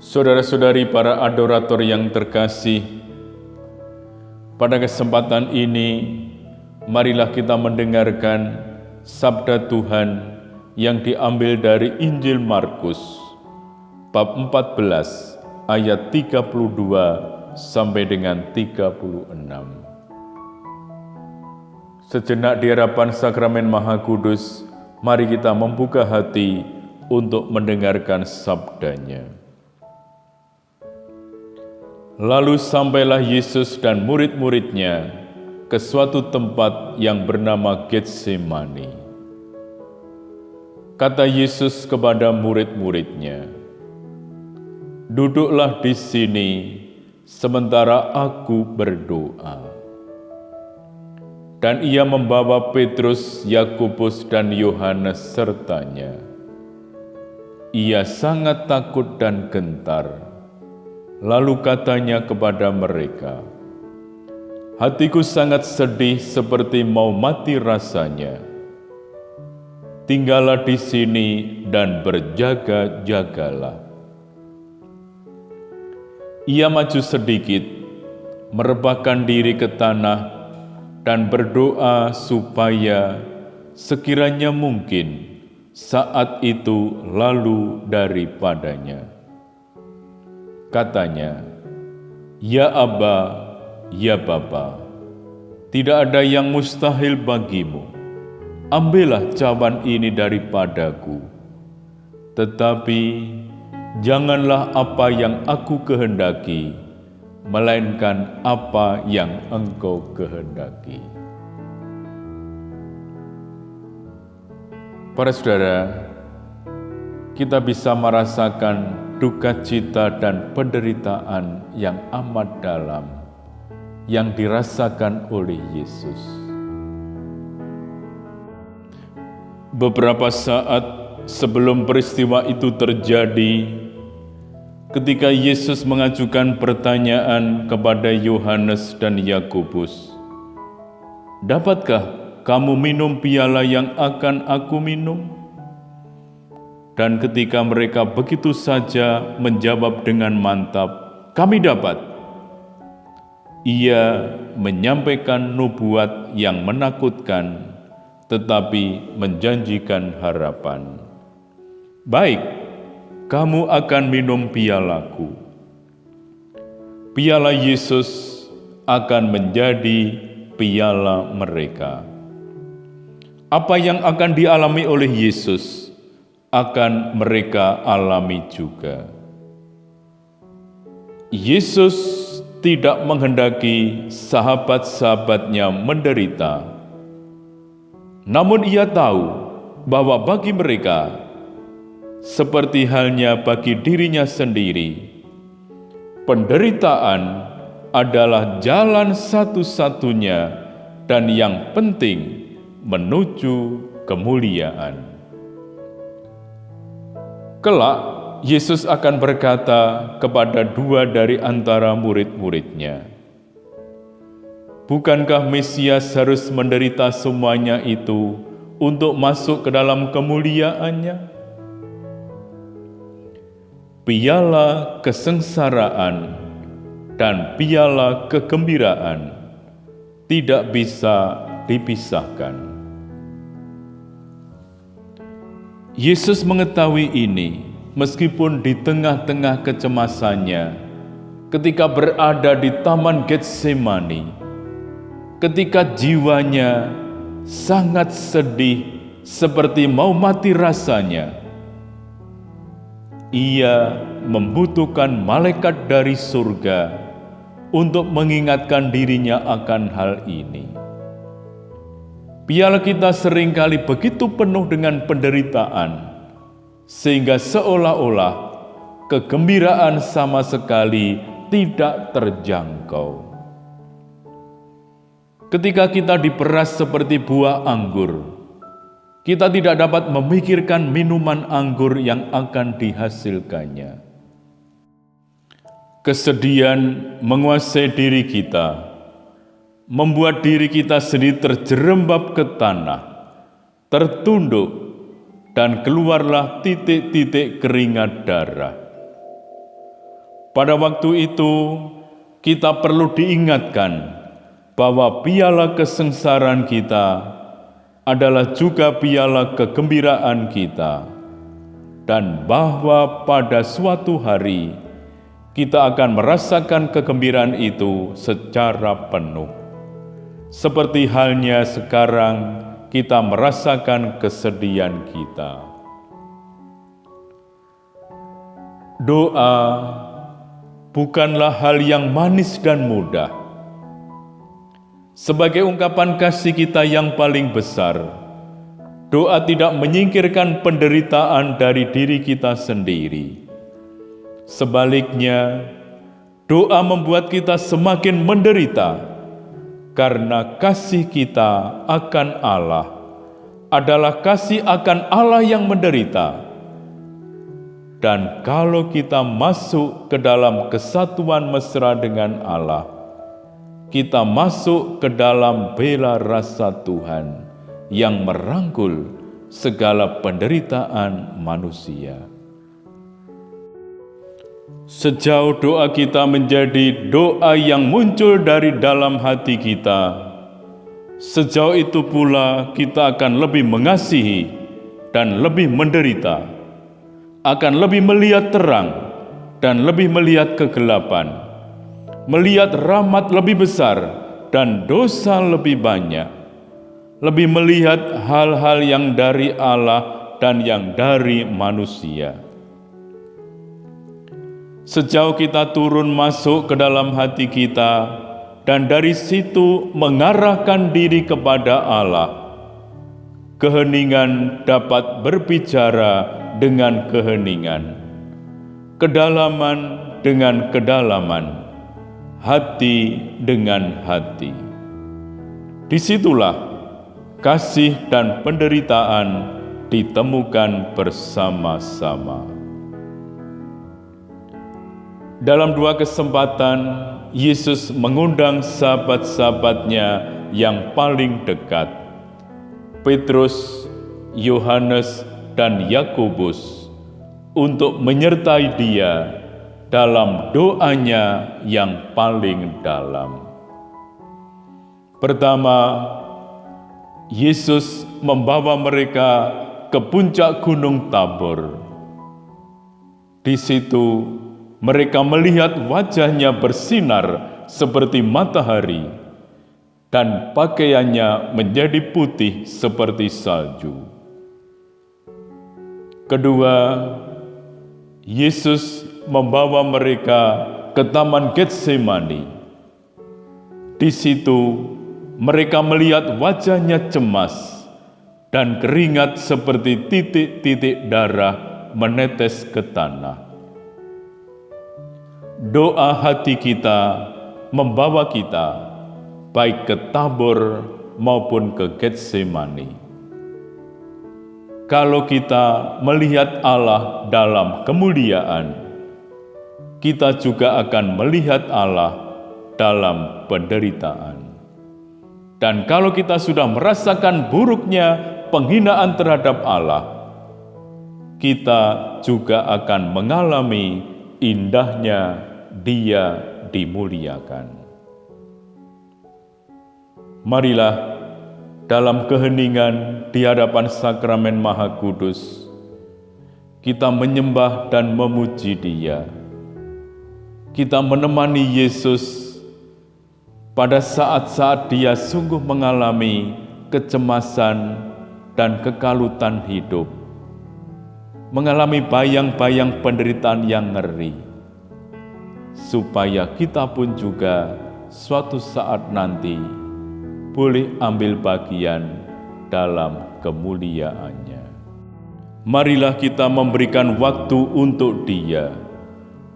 Saudara-saudari para adorator yang terkasih, pada kesempatan ini, marilah kita mendengarkan sabda Tuhan yang diambil dari Injil Markus, bab 14, ayat 32 sampai dengan 36. Sejenak di hadapan sakramen Maha Kudus, mari kita membuka hati untuk mendengarkan sabdanya. Lalu sampailah Yesus dan murid-muridnya ke suatu tempat yang bernama Getsemani. Kata Yesus kepada murid-muridnya, "Duduklah di sini sementara aku berdoa." Dan ia membawa Petrus, Yakobus, dan Yohanes sertanya. Ia sangat takut dan gentar. Lalu katanya kepada mereka, "Hatiku sangat sedih seperti mau mati rasanya. Tinggallah di sini dan berjaga-jagalah." Ia maju sedikit, merebahkan diri ke tanah, dan berdoa supaya sekiranya mungkin saat itu lalu daripadanya. Katanya, "Ya Aba, ya Bapa, tidak ada yang mustahil bagimu. Ambillah cawan ini daripadaku. Tetapi janganlah apa yang aku kehendaki, melainkan apa yang Engkau kehendaki." Para saudara, kita bisa merasakan duka cita dan penderitaan yang amat dalam yang dirasakan oleh Yesus. Beberapa saat sebelum peristiwa itu terjadi, ketika Yesus mengajukan pertanyaan kepada Yohanes dan Yakobus, "Dapatkah kamu minum piala yang akan aku minum?" Dan ketika mereka begitu saja menjawab dengan mantap, "Kami dapat." Ia menyampaikan nubuat yang menakutkan, tetapi menjanjikan harapan. "Baik, kamu akan minum pialaku." Piala Yesus akan menjadi piala mereka. Apa yang akan dialami oleh Yesus akan mereka alami juga. Yesus tidak menghendaki sahabat-sahabatnya menderita, namun ia tahu bahwa bagi mereka, seperti halnya bagi dirinya sendiri, penderitaan adalah jalan satu-satunya dan yang penting menuju kemuliaan. Kelak, Yesus akan berkata kepada dua dari antara murid-muridnya, "Bukankah Mesias harus menderita semuanya itu untuk masuk ke dalam kemuliaannya?" Piala kesengsaraan dan piala kegembiraan tidak bisa dipisahkan. Yesus mengetahui ini meskipun di tengah-tengah kecemasannya ketika berada di Taman Getsemani, ketika jiwanya sangat sedih seperti mau mati rasanya. Ia membutuhkan malaikat dari surga untuk mengingatkan dirinya akan hal ini. Piala kita seringkali begitu penuh dengan penderitaan, sehingga seolah-olah kegembiraan sama sekali tidak terjangkau. Ketika kita diperas seperti buah anggur, kita tidak dapat memikirkan minuman anggur yang akan dihasilkannya. Kesedihan menguasai diri kita, membuat diri kita sendiri terjerembab ke tanah, tertunduk, dan keluarlah titik-titik keringat darah. Pada waktu itu, kita perlu diingatkan bahwa piala kesengsaraan kita adalah juga piala kegembiraan kita, dan bahwa pada suatu hari kita akan merasakan kegembiraan itu secara penuh. Seperti halnya sekarang kita merasakan kesedihan kita. Doa bukanlah hal yang manis dan mudah. Sebagai ungkapan kasih kita yang paling besar, doa tidak menyingkirkan penderitaan dari diri kita sendiri. Sebaliknya, doa membuat kita semakin menderita, karena kasih kita akan Allah adalah kasih akan Allah yang menderita. Dan kalau kita masuk ke dalam kesatuan mesra dengan Allah, kita masuk ke dalam bela rasa Tuhan yang merangkul segala penderitaan manusia. Sejauh doa kita menjadi doa yang muncul dari dalam hati kita, sejauh itu pula kita akan lebih mengasihi dan lebih menderita, akan lebih melihat terang dan lebih melihat kegelapan, melihat rahmat lebih besar dan dosa lebih banyak, lebih melihat hal-hal yang dari Allah dan yang dari manusia. Sejauh kita turun masuk ke dalam hati kita dan dari situ mengarahkan diri kepada Allah, keheningan dapat berbicara dengan keheningan, kedalaman dengan kedalaman, hati dengan hati. Disitulah kasih dan penderitaan ditemukan bersama-sama. Dalam dua kesempatan, Yesus mengundang sahabat-sahabatnya yang paling dekat, Petrus, Yohanes, dan Yakobus, untuk menyertai Dia dalam doanya yang paling dalam. Pertama, Yesus membawa mereka ke puncak Gunung Tabor. Di situ, mereka melihat wajahnya bersinar seperti matahari, dan pakaiannya menjadi putih seperti salju. Kedua, Yesus membawa mereka ke Taman Getsemani. Di situ, mereka melihat wajahnya cemas, dan keringat seperti titik-titik darah menetes ke tanah. Doa hati kita membawa kita baik ke Tabor maupun ke Getsemani. Kalau kita melihat Allah dalam kemuliaan, kita juga akan melihat Allah dalam penderitaan. Dan kalau kita sudah merasakan buruknya penghinaan terhadap Allah, kita juga akan mengalami indahnya Dia dimuliakan. Marilah dalam keheningan di hadapan sakramen Maha Kudus, kita menyembah dan memuji Dia. Kita menemani Yesus pada saat-saat Dia sungguh mengalami kecemasan dan kekalutan hidup, mengalami bayang-bayang penderitaan yang ngeri, supaya kita pun juga suatu saat nanti boleh ambil bagian dalam kemuliaannya. Marilah kita memberikan waktu untuk Dia,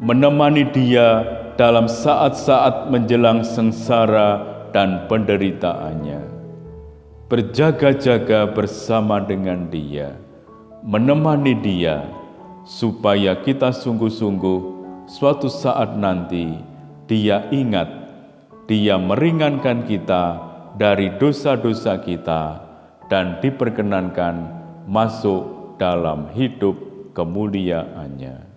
menemani Dia dalam saat-saat menjelang sengsara dan penderitaannya, berjaga-jaga bersama dengan Dia, menemani Dia, supaya kita sungguh-sungguh suatu saat nanti Dia ingat, Dia meringankan kita dari dosa-dosa kita dan diperkenankan masuk dalam hidup kemuliaannya.